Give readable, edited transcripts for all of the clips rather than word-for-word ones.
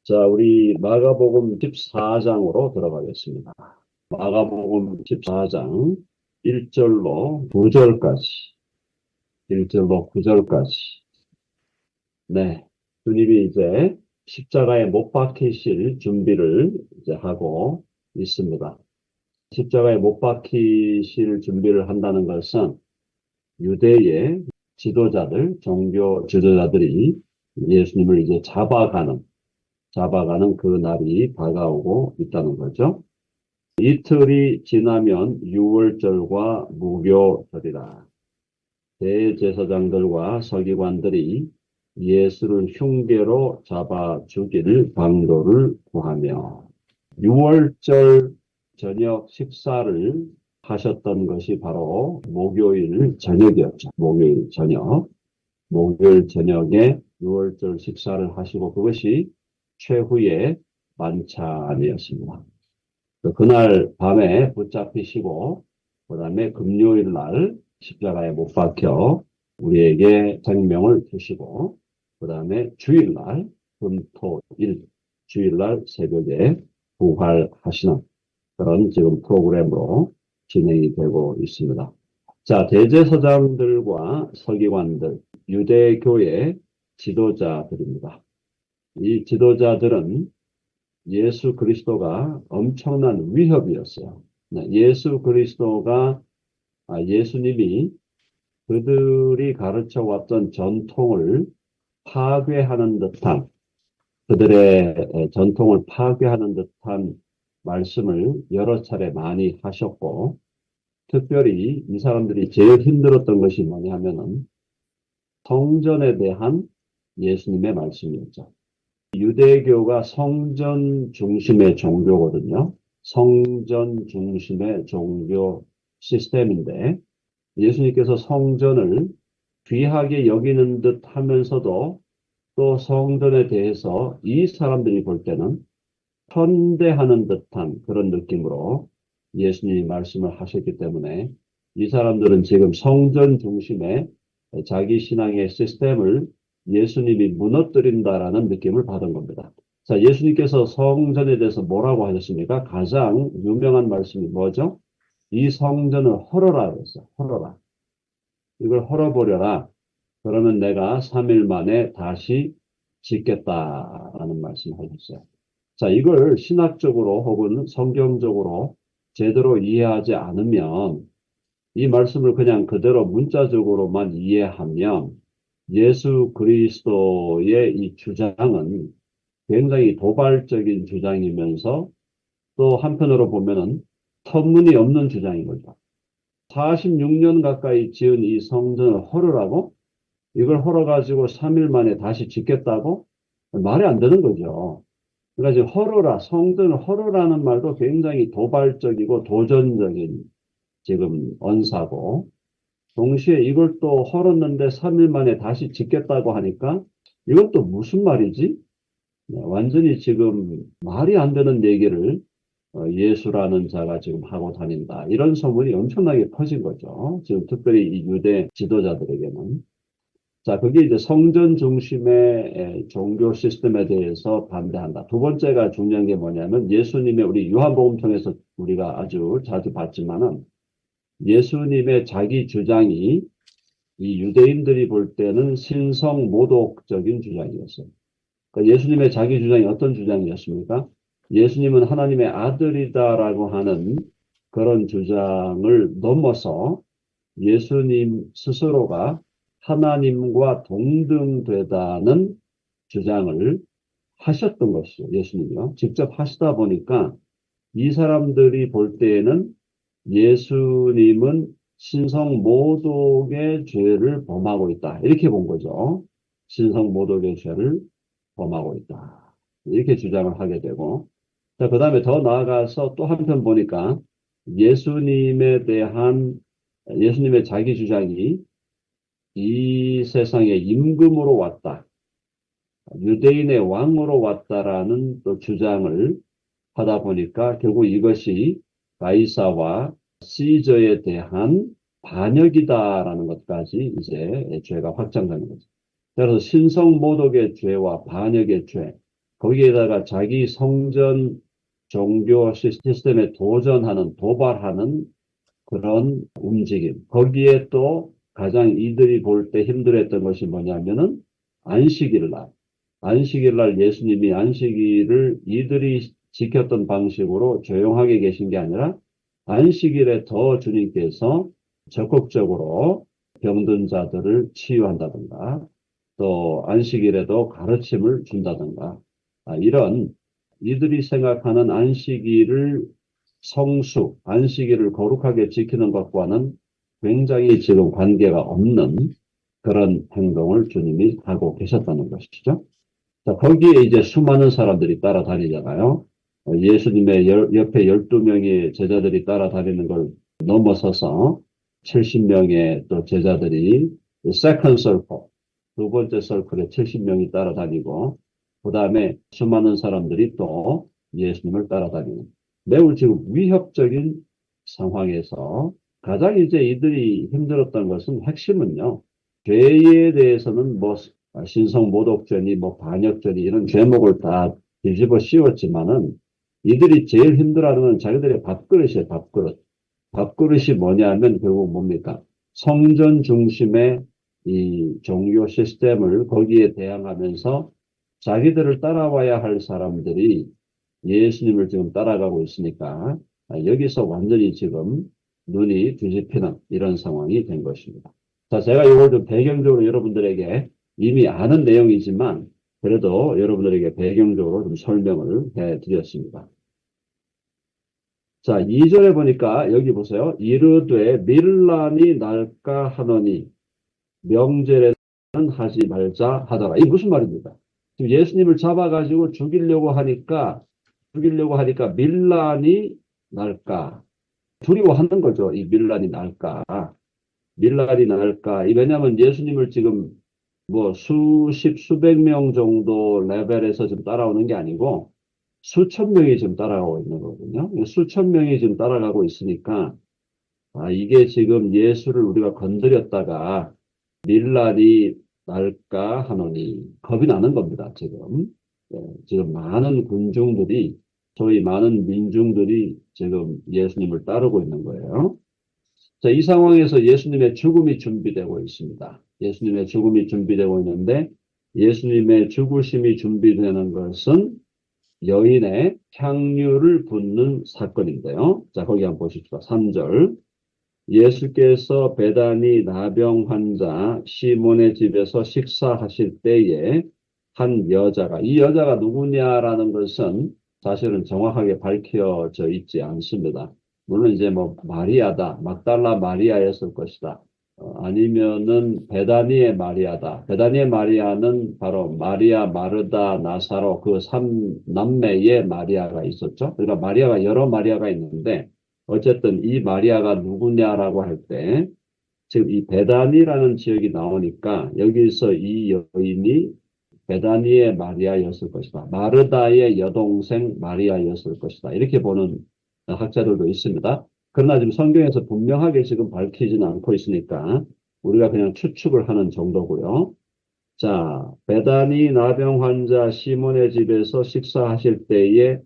자, 우리 마가복음 14장으로 들어가겠습니다. 마가복음 14장 1절로 9절까지, 1절로 9절까지. 네. 주님이 이제 십자가에 못 박히실 준비를 이제 하고 있습니다. 십자가에 못 박히실 준비를 한다는 것은 유대의 지도자들, 종교 지도자들이 예수님을 이제 잡아가는 그 날이 다가오고 있다는 거죠. 이틀이 지나면 유월절과 무교절이라. 대제사장들과 서기관들이 예수를 흉계로 잡아 죽일 방도를 구하며 유월절 저녁 식사를 하셨던 것이 바로 목요일 저녁이었죠. 목요일 저녁. 목요일 저녁에 유월절 식사를 하시고 그것이 최후의 만찬이었습니다. 그날 밤에 붙잡히시고 그 다음에 금요일 날 십자가에 못 박혀 우리에게 생명을 주시고 그 다음에 주일날 금토일 주일날 새벽에 부활하시는 그런 지금 프로그램으로 진행이 되고 있습니다. 자, 대제사장들과 서기관들, 유대교의 지도자들입니다. 이 지도자들은 예수 그리스도가 엄청난 위협이었어요. 예수 그리스도가, 예수님이 그들이 가르쳐 왔던 전통을 파괴하는 듯한, 그들의 전통을 파괴하는 듯한 말씀을 여러 차례 많이 하셨고, 특별히 이 사람들이 제일 힘들었던 것이 뭐냐 하면은 성전에 대한 예수님의 말씀이었죠. 유대교가 성전 중심의 종교거든요. 성전 중심의 종교 시스템인데 예수님께서 성전을 귀하게 여기는 듯 하면서도 또 성전에 대해서 이 사람들이 볼 때는 편대하는 듯한 그런 느낌으로 예수님이 말씀을 하셨기 때문에 이 사람들은 지금 성전 중심의 자기 신앙의 시스템을 예수님이 무너뜨린다라는 느낌을 받은 겁니다. 자, 예수님께서 성전에 대해서 뭐라고 하셨습니까? 가장 유명한 말씀이 뭐죠? 이 성전을 헐어라 그랬어요. 헐어라. 이걸 헐어버려라. 그러면 내가 3일 만에 다시 짓겠다라는 말씀을 하셨어요. 자, 이걸 신학적으로 혹은 성경적으로 제대로 이해하지 않으면 이 말씀을 그냥 그대로 문자적으로만 이해하면 예수 그리스도의 이 주장은 굉장히 도발적인 주장이면서 또 한편으로 보면은 터무니없는 주장인 거죠. 46년 가까이 지은 이 성전을 헐으라고? 이걸 헐어가지고 3일 만에 다시 짓겠다고? 말이 안 되는 거죠. 그러니까 지금 헐어라, 성전을 헐어라는 말도 굉장히 도발적이고 도전적인 지금 언사고, 동시에 이걸 또 헐었는데 3일 만에 다시 짓겠다고 하니까 이건 또 무슨 말이지? 완전히 지금 말이 안 되는 얘기를 예수라는 자가 지금 하고 다닌다. 이런 소문이 엄청나게 퍼진 거죠. 지금 특별히 이 유대 지도자들에게는. 자, 그게 이제 성전 중심의 종교 시스템에 대해서 반대한다. 두 번째가 중요한 게 뭐냐면 예수님의 우리 요한복음 통해서 우리가 아주 자주 봤지만은 예수님의 자기 주장이 이 유대인들이 볼 때는 신성모독적인 주장이었어요. 그러니까 예수님의 자기 주장이 어떤 주장이었습니까? 예수님은 하나님의 아들이다라고 하는 그런 주장을 넘어서 예수님 스스로가 하나님과 동등되다는 주장을 하셨던 것이죠. 예수님이요. 직접 하시다 보니까 이 사람들이 볼 때에는 예수님은 신성모독의 죄를 범하고 있다. 이렇게 본 거죠. 신성모독의 죄를 범하고 있다. 이렇게 주장을 하게 되고. 자, 그 다음에 더 나아가서 또 한편 보니까 예수님에 대한, 예수님의 자기 주장이 이 세상에 임금으로 왔다. 유대인의 왕으로 왔다라는 또 주장을 하다 보니까 결국 이것이 가이사와 시저에 대한 반역이다라는 것까지 이제 죄가 확장되는 거죠. 그래서 신성모독의 죄와 반역의 죄, 거기에다가 자기 성전 종교 시스템에 도전하는, 도발하는 그런 움직임. 거기에 또 가장 이들이 볼 때 힘들었던 것이 뭐냐면은 안식일 날. 안식일 날 예수님이 안식일을 이들이 지켰던 방식으로 조용하게 계신 게 아니라 안식일에 더 주님께서 적극적으로 병든 자들을 치유한다든가 또 안식일에도 가르침을 준다든가 이런 이들이 생각하는 안식일을 성수, 안식일을 거룩하게 지키는 것과는 굉장히 지금 관계가 없는 그런 행동을 주님이 하고 계셨다는 것이죠. 자, 거기에 이제 수많은 사람들이 따라다니잖아요. 예수님의 옆에 12명의 제자들이 따라다니는 걸 넘어서서 70명의 또 제자들이 세컨드 서클, 두 번째 서클에 70명이 따라다니고 그 다음에 수많은 사람들이 또 예수님을 따라다니는 매우 지금 위협적인 상황에서 가장 이제 이들이 힘들었던 것은 핵심은요. 죄에 대해서는 뭐 신성 모독죄니 뭐 반역죄니 이런 죄목을 다 뒤집어 씌웠지만은 이들이 제일 힘들어하는 건 자기들의 밥그릇이에요. 밥그릇. 밥그릇이 뭐냐면 결국 뭡니까? 성전 중심의 이 종교 시스템을 거기에 대항하면서 자기들을 따라와야 할 사람들이 예수님을 지금 따라가고 있으니까 여기서 완전히 지금 눈이 뒤집히는 이런 상황이 된 것입니다. 자, 제가 이걸 좀 배경적으로 여러분들에게 이미 아는 내용이지만 그래도 여러분들에게 배경적으로 좀 설명을 해드렸습니다. 자, 2절에 보니까 여기 보세요. 이르되 밀란이 날까 하노니 명절에는 하지 말자 하더라. 이게 무슨 말입니까? 지금 예수님을 잡아가지고 죽이려고 하니까 밀란이 날까 두려워하는 거죠. 이 밀란이 날까. 왜냐하면 예수님을 지금 뭐 수백 명 정도 레벨에서 지금 따라오는 게 아니고 수천 명이 지금 따라가고 있는 거거든요. 수천 명이 지금 따라가고 있으니까 이게 지금 예수를 우리가 건드렸다가 밀란이 날까 하노니 겁이 나는 겁니다. 지금 지금 많은 군중들이 저희 많은 민중들이 지금 예수님을 따르고 있는 거예요. 자, 이 상황에서 예수님의 죽음이 준비되고 있습니다. 예수님의 죽음이 준비되고 있는데 예수님의 죽으심이 준비되는 것은 여인의 향유를 붓는 사건인데요. 자, 거기 한번 보십시오. 3절. 예수께서 베다니 나병 환자 시몬의 집에서 식사하실 때에 한 여자가, 이 여자가 누구냐라는 것은 사실은 정확하게 밝혀져 있지 않습니다. 물론 이제 뭐 마리아다, 막달라 마리아였을 것이다. 아니면은 베다니의 마리아다. 베다니의 마리아는 바로 마리아, 마르다, 나사로 그 3남매의 마리아가 있었죠. 그러니까 마리아가 여러 마리아가 있는데 어쨌든 이 마리아가 누구냐라고 할 때 지금 이 베다니라는 지역이 나오니까 여기서 이 여인이 베다니의 마리아였을 것이다. 마르다의 여동생 마리아였을 것이다. 이렇게 보는 학자들도 있습니다. 그러나 지금 성경에서 분명하게 지금 밝히지는 않고 있으니까 우리가 그냥 추측을 하는 정도고요. 자, 베다니 나병 환자 시몬의 집에서 식사하실 때에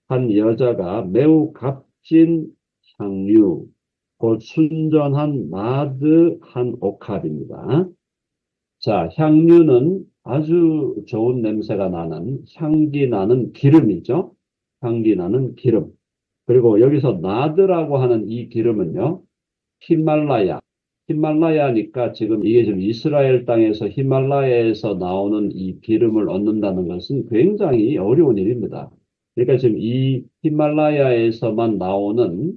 한 여자가 매우 값진 향유, 곧 순전한 나드 한 옥합입니다. 자, 향유는 아주 좋은 냄새가 나는 향기 나는 기름이죠. 향기 나는 기름. 그리고 여기서 나드라고 하는 이 기름은요, 히말라야니까 지금 이게 지금 이스라엘 땅에서 히말라야에서 나오는 이 기름을 얻는다는 것은 굉장히 어려운 일입니다. 그러니까 지금 이 히말라야에서만 나오는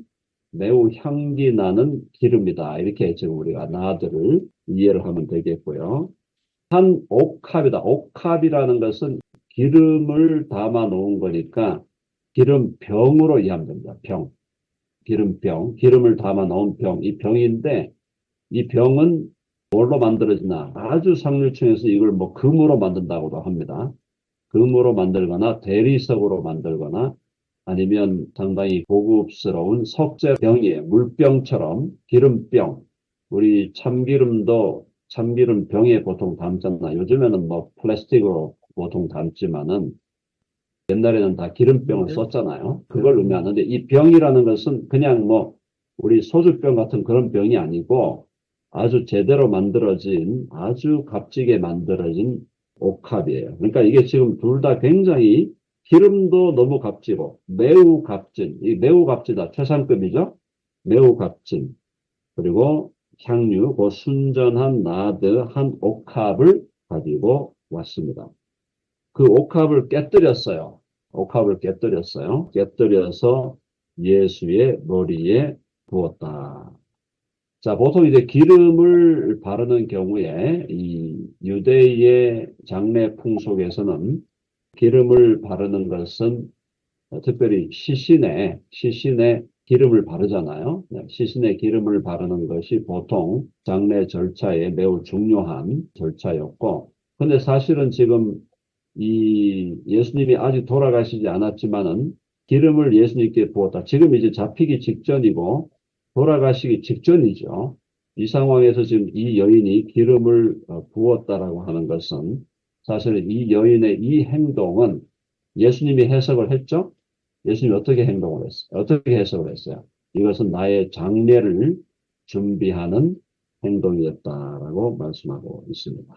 매우 향기 나는 기름이다. 이렇게 지금 우리가 나드를 이해를 하면 되겠고요. 한 옥합이다. 옥합이라는 것은 기름을 담아 놓은 거니까 기름병으로 이해하면 됩니다. 병. 기름병. 기름을 담아 놓은 병. 이 병인데 이 병은 뭘로 만들어지나? 아주 상류층에서 이걸 뭐 금으로 만든다고도 합니다. 금으로 만들거나 대리석으로 만들거나 아니면 상당히 고급스러운 석재병이에요. 물병처럼 기름병. 우리 참기름도 참기름 병에 보통 담잖아. 요즘에는 뭐 플라스틱으로 보통 담지만은 옛날에는 다 기름병을 썼잖아요. 그걸 의미하는데 이 병이라는 것은 그냥 뭐 우리 소주병 같은 그런 병이 아니고 아주 제대로 만들어진 아주 값지게 만들어진 옥합이에요. 그러니까 이게 지금 둘 다 굉장히 기름도 너무 값지고 매우 값진, 이 매우 값지다 최상급이죠. 매우 값진 그리고 향유, 그 순전한 나드 한 옥합을 가지고 왔습니다. 그 옥합을 깨뜨렸어요. 옥합을 깨뜨렸어요. 깨뜨려서 예수의 머리에 부었다. 자, 보통 이제 기름을 바르는 경우에 이 유대의 장례 풍속에서는 기름을 바르는 것은 특별히 시신에 기름을 바르잖아요. 시신에 기름을 바르는 것이 보통 장례 절차에 매우 중요한 절차였고, 근데 사실은 지금 이 예수님이 아직 돌아가시지 않았지만은 기름을 예수님께 부었다. 지금 이제 잡히기 직전이고 돌아가시기 직전이죠. 이 상황에서 지금 이 여인이 기름을 부었다라고 하는 것은 사실은 이 여인의 이 행동은 예수님이 해석을 했죠. 예수님이 어떻게 행동을 했어요? 어떻게 해석을 했어요? 이것은 나의 장례를 준비하는 행동이었다라고 말씀하고 있습니다.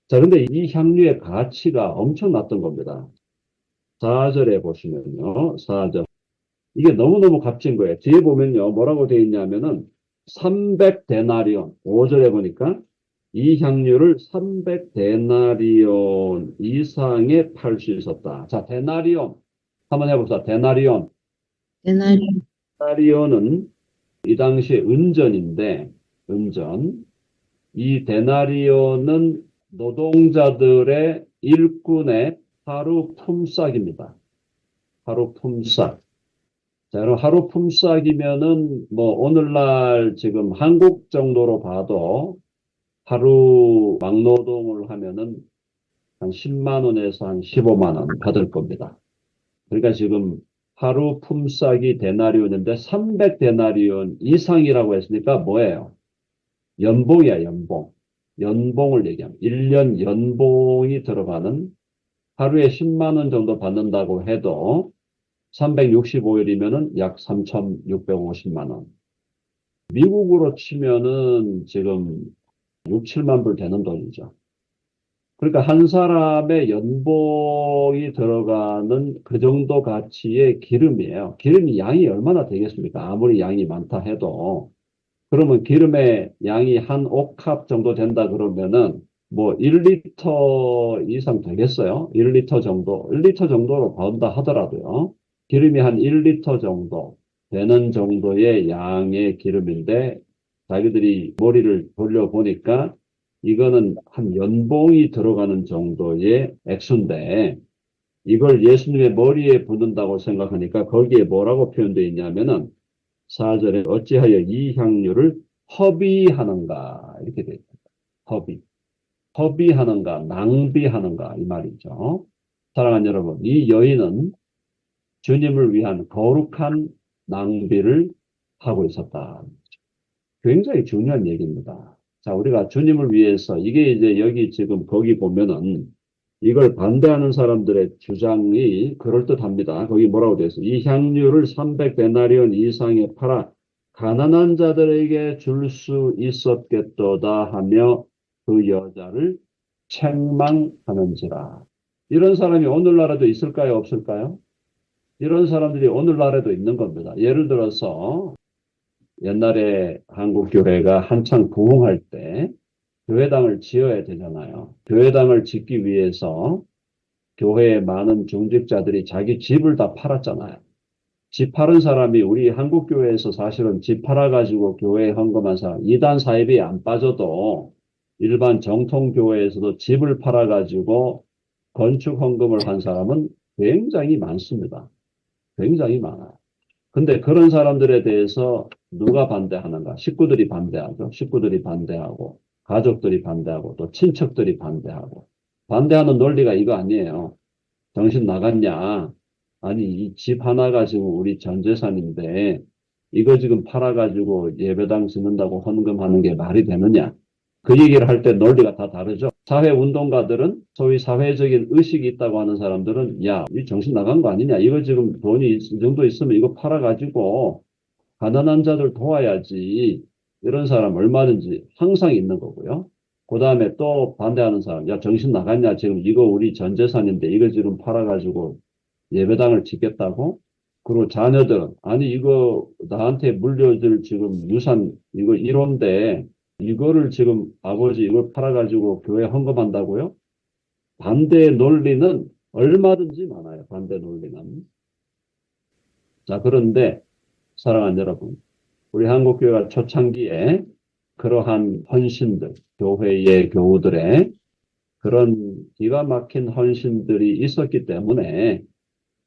자, 근데 이 향유의 가치가 엄청났던 겁니다. 4절에 보시면요. 4절. 이게 너무너무 값진 거예요. 뒤에 보면요. 뭐라고 되어 있냐면은 300데나리온. 5절에 보니까 이 향유를 300데나리온 이상에 팔 수 있었다. 자, 데나리온. 한번 해봅시다. 데나리온. 데나리온은 이 당시에 은전인데, 은전. 이 데나리온은 노동자들의 일꾼의 하루 품삯입니다. 하루 품삯. 자, 여러분, 하루 품삯이면은, 뭐, 오늘날 지금 한국 정도로 봐도 하루 막노동을 하면은 한 10만 원에서 한 15만 원 받을 겁니다. 그러니까 지금 하루 품삯이 데나리온인데 300데나리온 이상이라고 했으니까 뭐예요? 연봉이야, 연봉. 연봉을 얘기합니다. 1년 연봉이 들어가는 하루에 10만 원 정도 받는다고 해도 365일이면은 약 3,650만 원. 미국으로 치면은 지금 6, 7만 불 되는 돈이죠. 그러니까 한 사람의 연봉이 들어가는 그 정도 가치의 기름이에요. 기름이 양이 얼마나 되겠습니까? 아무리 양이 많다 해도. 그러면 기름의 양이 한 옥합 정도 된다 그러면은 뭐 1리터 이상 되겠어요? 1리터 정도, 1리터 정도로 번다 하더라도요. 기름이 한 1리터 정도 되는 정도의 양의 기름인데 자기들이 머리를 돌려보니까 이거는 한 연봉이 들어가는 정도의 액수인데 이걸 예수님의 머리에 붓는다고 생각하니까 거기에 뭐라고 표현되어 있냐면은 4절에 어찌하여 이 향유를 허비하는가 이렇게 되어 있습니다. 허비하는가 낭비하는가 이 말이죠. 사랑하는 여러분, 이 여인은 주님을 위한 거룩한 낭비를 하고 있었다. 굉장히 중요한 얘기입니다. 자, 우리가 주님을 위해서 이게 이제 여기 지금 거기 보면은 이걸 반대하는 사람들의 주장이 그럴듯합니다. 거기 뭐라고 되어 있어요? 이 향유를 300데나리온 이상에 팔아 가난한 자들에게 줄 수 있었겠도다 하며 그 여자를 책망하는지라. 이런 사람이 오늘날에도 있을까요? 없을까요? 이런 사람들이 오늘날에도 있는 겁니다. 예를 들어서 옛날에 한국교회가 한창 부흥할 때 교회당을 지어야 되잖아요. 교회당을 짓기 위해서 교회의 많은 중직자들이 자기 집을 다 팔았잖아요. 집 팔은 사람이 우리 한국교회에서 사실은 집 팔아가지고 교회에 헌금한 사람, 이단 사입이 안 빠져도 일반 정통교회에서도 집을 팔아가지고 건축 헌금을 한 사람은 굉장히 많습니다. 굉장히 많아요. 근데 그런 사람들에 대해서 누가 반대하는가? 식구들이 반대하죠. 식구들이 반대하고, 가족들이 반대하고, 또 친척들이 반대하고. 반대하는 논리가 이거 아니에요. 정신 나갔냐? 아니, 이 집 하나가 지금 우리 전 재산인데, 이거 지금 팔아가지고 예배당 짓는다고 헌금하는 게 말이 되느냐? 그 얘기를 할 때 논리가 다 다르죠. 사회운동가들은 소위 사회적인 의식이 있다고 하는 사람들은 야, 이 정신 나간 거 아니냐. 이거 지금 돈이 이 정도 있으면 이거 팔아가지고 가난한 자들 도와야지. 이런 사람 얼마든지 항상 있는 거고요. 그 다음에 또 반대하는 사람, 야, 정신 나갔냐. 지금 이거 우리 전 재산인데 이거 지금 팔아가지고 예배당을 짓겠다고? 그리고 자녀들은, 아니, 이거 나한테 물려줄 지금 유산, 이거 1호인데, 이거를 지금 아버지 이걸 팔아가지고 교회 헌금한다고요? 반대 논리는 얼마든지 많아요. 반대 논리는. 자, 그런데 사랑하는 여러분, 우리 한국교회가 초창기에 그러한 헌신들, 교회의 교우들의 그런 기가 막힌 헌신들이 있었기 때문에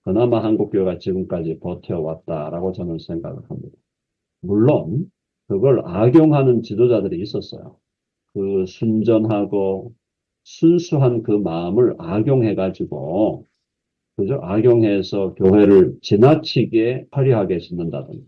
그나마 한국교회가 지금까지 버텨왔다라고 저는 생각을 합니다. 물론 그걸 악용하는 지도자들이 있었어요. 그 순전하고 순수한 그 마음을 악용해가지고, 그죠? 악용해서 교회를 지나치게 화려하게 짓는다든지,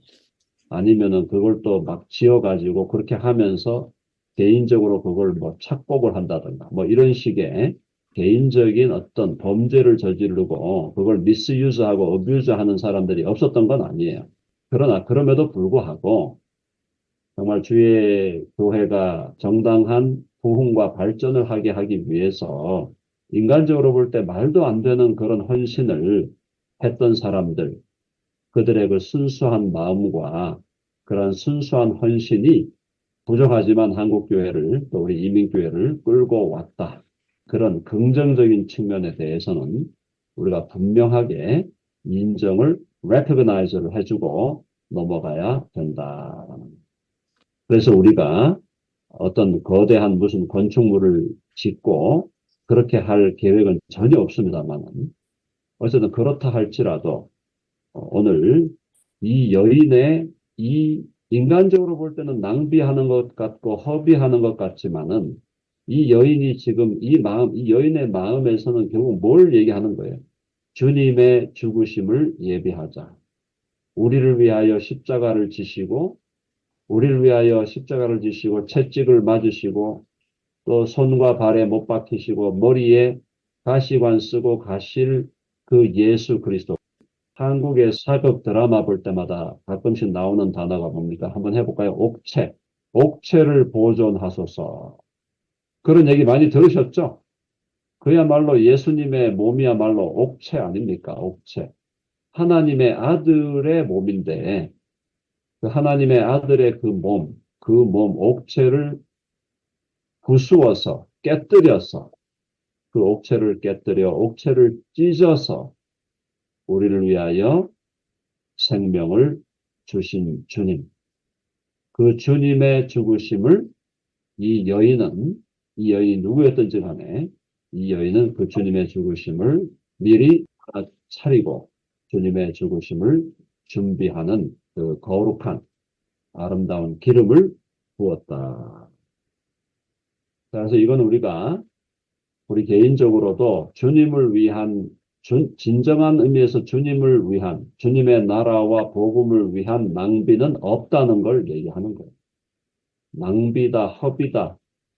아니면은 그걸 또 막 지어가지고 그렇게 하면서 개인적으로 그걸 뭐 착복을 한다든가, 뭐 이런 식의 개인적인 어떤 범죄를 저지르고 그걸 미스유즈하고 어뷰즈하는 사람들이 없었던 건 아니에요. 그러나 그럼에도 불구하고 정말 주의 교회가 정당한 부흥과 발전을 하게 하기 위해서 인간적으로 볼 때 말도 안 되는 그런 헌신을 했던 사람들, 그들의 그 순수한 마음과 그런 순수한 헌신이 부족하지만 한국교회를 또 우리 이민교회를 끌고 왔다. 그런 긍정적인 측면에 대해서는 우리가 분명하게 인정을 recognize를 해주고 넘어가야 된다. 그래서 우리가 어떤 거대한 무슨 건축물을 짓고 그렇게 할 계획은 전혀 없습니다만 어쨌든 그렇다 할지라도 오늘 이 여인의 이 인간적으로 볼 때는 낭비하는 것 같고 허비하는 것 같지만은 이 여인이 지금 이 마음, 이 여인의 마음에서는 결국 뭘 얘기하는 거예요? 주님의 죽으심을 예비하자. 우리를 위하여 십자가를 지시고 우리를 위하여 십자가를 지시고 채찍을 맞으시고 또 손과 발에 못 박히시고 머리에 가시관 쓰고 가실 그 예수 그리스도. 한국의 사극 드라마 볼 때마다 가끔씩 나오는 단어가 뭡니까? 한번 해볼까요? 옥체. 옥체를 보존하소서. 그런 얘기 많이 들으셨죠? 그야말로 예수님의 몸이야말로 옥체 아닙니까? 옥체. 하나님의 아들의 몸인데 그 하나님의 아들의 그 몸 옥체를 부수어서 깨뜨려서 그 옥체를 깨뜨려 옥체를 찢어서 우리를 위하여 생명을 주신 주님. 그 주님의 죽으심을 이 여인이 누구였든지 간에 이 여인은 그 주님의 죽으심을 미리 차리고 주님의 죽으심을 준비하는 그 거룩한 아름다운 기름을 부었다. 그래서 이건 우리 개인적으로도 주님을 위한 진정한 의미에서 주님을 위한 주님의 나라와 복음을 위한 낭비는 없다는 걸 얘기하는 거예요. 낭비다, 허비다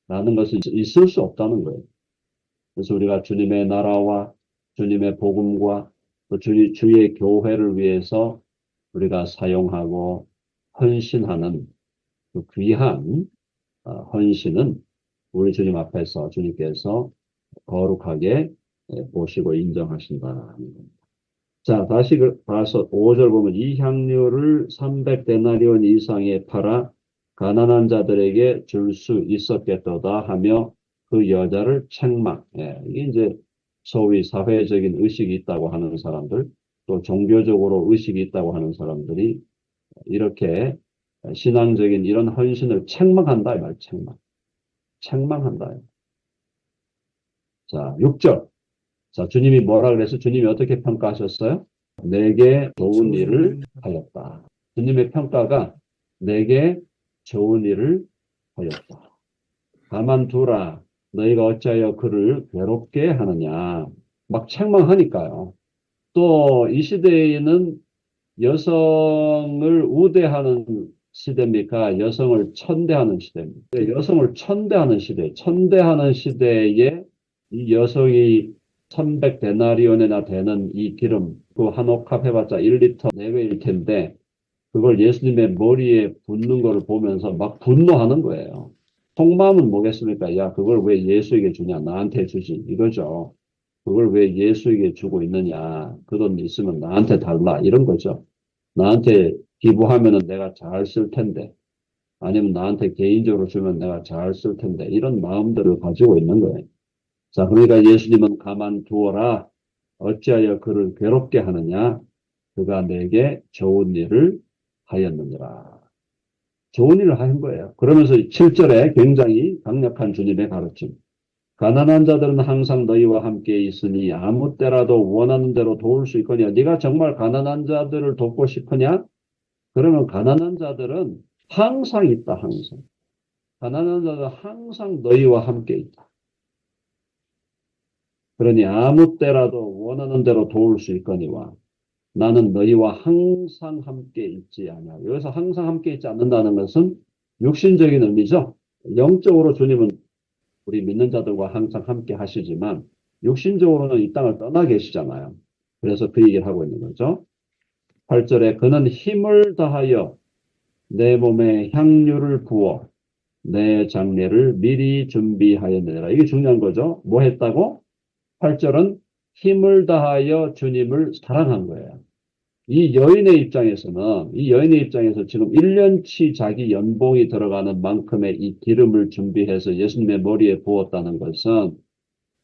라는 것은 있을 수 없다는 거예요. 그래서 우리가 주님의 나라와 주님의 복음과 또 주의 교회를 위해서 우리가 사용하고 헌신하는 그 귀한 헌신은 우리 주님 앞에서 주님께서 거룩하게 보시고 인정하신다. 자, 다시 봐서 5절 보면 이 향료를 300데나리온 이상에 팔아 가난한 자들에게 줄 수 있었겠도다 하며 그 여자를 책망. 이게 이제 소위 사회적인 의식이 있다고 하는 사람들, 또 종교적으로 의식이 있다고 하는 사람들이 이렇게 신앙적인 이런 헌신을 책망한다 이 말, 책망한다. 자, 6절. 자, 주님이 뭐라 그래서 주님이 어떻게 평가하셨어요? 내게 좋은 일을 하였다. 주님의 평가가 내게 좋은 일을 하였다. 가만두라. 너희가 어찌하여 그를 괴롭게 하느냐. 막 책망하니까요. 또 이 시대에는 여성을 우대하는 시대입니까? 여성을 천대하는 시대입니다. 여성을 천대하는 시대, 천대하는 시대에 이 여성이 300데나리온이나 되는 이 기름, 그 한 옥합 해봤자 1리터 내외일 텐데, 그걸 예수님의 머리에 붓는 거를 보면서 막 분노하는 거예요. 속마음은 뭐겠습니까? 야, 그걸 왜 예수에게 주냐? 나한테 주지. 이거죠. 그걸 왜 예수에게 주고 있느냐? 그 돈 있으면 나한테 달라. 이런 거죠. 나한테 기부하면은 내가 잘 쓸 텐데, 아니면 나한테 개인적으로 주면 내가 잘 쓸 텐데, 이런 마음들을 가지고 있는 거예요. 자, 그러니까 예수님은 가만두어라. 어찌하여 그를 괴롭게 하느냐? 그가 내게 좋은 일을 하였느니라. 좋은 일을 한 거예요. 그러면서 7절에 굉장히 강력한 주님의 가르침. 가난한 자들은 항상 너희와 함께 있으니 아무 때라도 원하는 대로 도울 수 있거니와. 네가 정말 가난한 자들을 돕고 싶으냐? 그러면 가난한 자들은 항상 있다, 항상. 가난한 자들은 항상 너희와 함께 있다. 그러니 아무 때라도 원하는 대로 도울 수 있거니와. 나는 너희와 항상 함께 있지 않아. 여기서 항상 함께 있지 않는다는 것은 육신적인 의미죠. 영적으로 주님은 우리 믿는 자들과 항상 함께 하시지만 육신적으로는 이 땅을 떠나 계시잖아요. 그래서 그 얘기를 하고 있는 거죠. 8절에 그는 힘을 다하여 내 몸에 향유를 부어 내 장례를 미리 준비하였느니라. 이게 중요한 거죠. 뭐 했다고? 8절은 힘을 다하여 주님을 사랑한 거예요. 이 여인의 입장에서 지금 1년치 자기 연봉이 들어가는 만큼의 이 기름을 준비해서 예수님의 머리에 부었다는 것은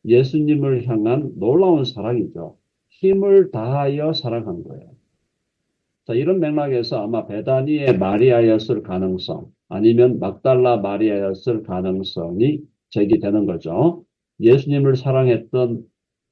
예수님을 향한 놀라운 사랑이죠. 힘을 다하여 사랑한 거예요. 자, 이런 맥락에서 아마 베다니의 마리아였을 가능성, 아니면 막달라 마리아였을 가능성이 제기되는 거죠. 예수님을 사랑했던,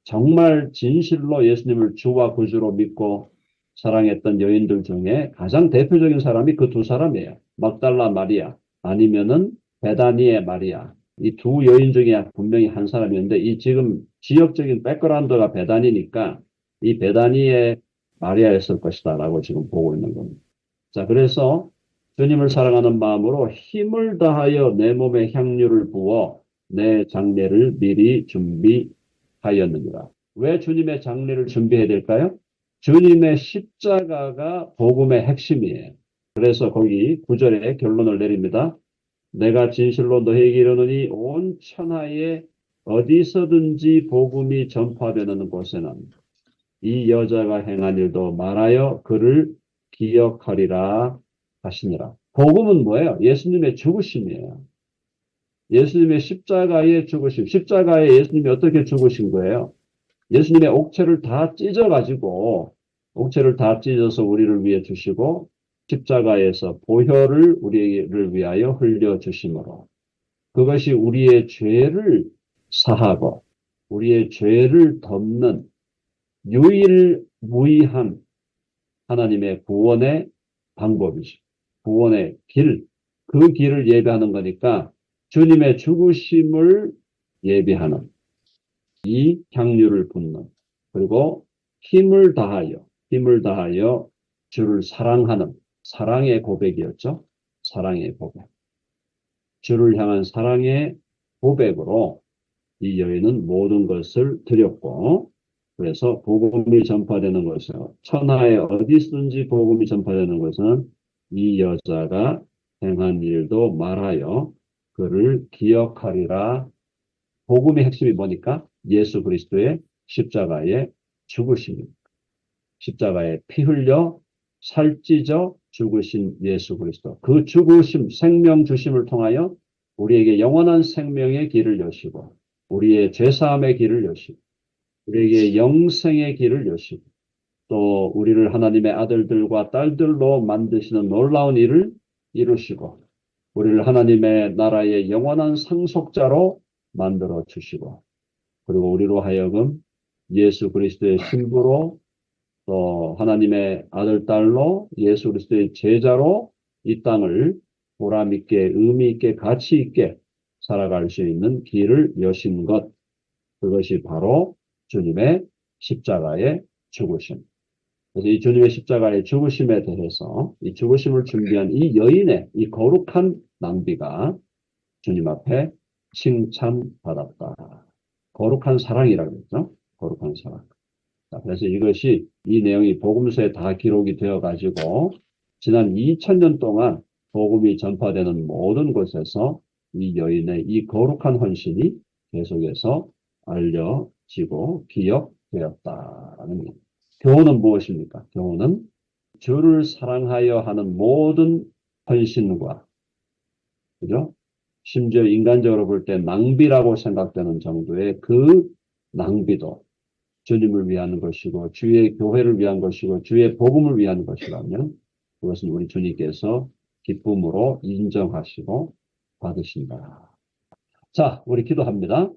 정말 진실로 예수님을 주와 구주로 믿고 사랑했던 여인들 중에 가장 대표적인 사람이 그 두 사람이에요. 막달라 마리아, 아니면은 베다니의 마리아. 이 두 여인 중에 분명히 한 사람이었는데, 이 지금 지역적인 백그라운드가 베다니니까 이 베다니의 마리아였을 것이다 라고 지금 보고 있는 겁니다. 자, 그래서 주님을 사랑하는 마음으로 힘을 다하여 내 몸에 향유를 부어 내 장례를 미리 준비하였느니라. 왜 주님의 장례를 준비해야 될까요? 주님의 십자가가 복음의 핵심이에요. 그래서 거기 9절에 결론을 내립니다. 내가 진실로 너희에게 이르노니 온 천하에 어디서든지 복음이 전파되는 곳에는 이 여자가 행한 일도 말하여 그를 기억하리라 하시니라. 복음은 뭐예요? 예수님의 죽으심이에요. 예수님의 십자가의 죽으심. 십자가에 예수님이 어떻게 죽으신 거예요? 예수님의 옥체를 다 찢어서 우리를 위해 주시고 십자가에서 보혈을 우리를 위하여 흘려 주심으로 그것이 우리의 죄를 사하고 우리의 죄를 덮는 유일무이한 하나님의 구원의 방법이죠. 구원의 길, 그 길을 예배하는 거니까 주님의 죽으심을 예배하는 이 향유를 붓는, 그리고 힘을 다하여 주를 사랑하는 사랑의 고백이었죠. 사랑의 고백. 주를 향한 사랑의 고백으로 이 여인은 모든 것을 드렸고, 그래서 복음이 전파되는 것은, 천하에 어디든지 복음이 전파되는 것은 이 여자가 행한 일도 말하여 그를 기억하리라. 복음의 핵심이 뭐니까? 예수 그리스도의 십자가의 죽으심입니다. 십자가에 피 흘려 살찌져 죽으신 예수 그리스도. 그 죽으심, 생명 주심을 통하여 우리에게 영원한 생명의 길을 여시고, 우리의 죄사함의 길을 여시고, 우리에게 영생의 길을 여시고, 또 우리를 하나님의 아들들과 딸들로 만드시는 놀라운 일을 이루시고, 우리를 하나님의 나라의 영원한 상속자로 만들어 주시고, 그리고 우리로 하여금 예수 그리스도의 신부로, 또 하나님의 아들, 딸로, 예수 그리스도의 제자로 이 땅을 보람 있게, 의미 있게, 가치 있게 살아갈 수 있는 길을 여신 것, 그것이 바로 주님의 십자가의 죽으심. 그래서 이 주님의 십자가의 죽으심에 대해서 이 죽으심을 준비한 이 여인의 이 거룩한 낭비가 주님 앞에 칭찬받았다. 거룩한 사랑이라고 그랬죠. 거룩한 사랑. 자, 그래서 이것이 이 내용이 복음서에 다 기록이 되어 가지고 지난 2000년 동안 복음이 전파되는 모든 곳에서 이 여인의 이 거룩한 헌신이 계속해서 알려지고 기억되었다는 것. 교훈은 무엇입니까? 교훈은 주를 사랑하여 하는 모든 헌신과, 그죠? 심지어 인간적으로 볼 때 낭비라고 생각되는 정도의 그 낭비도 주님을 위한 것이고, 주의 교회를 위한 것이고, 주의 복음을 위한 것이라면, 그것은 우리 주님께서 기쁨으로 인정하시고 받으신다. 자, 우리 기도합니다.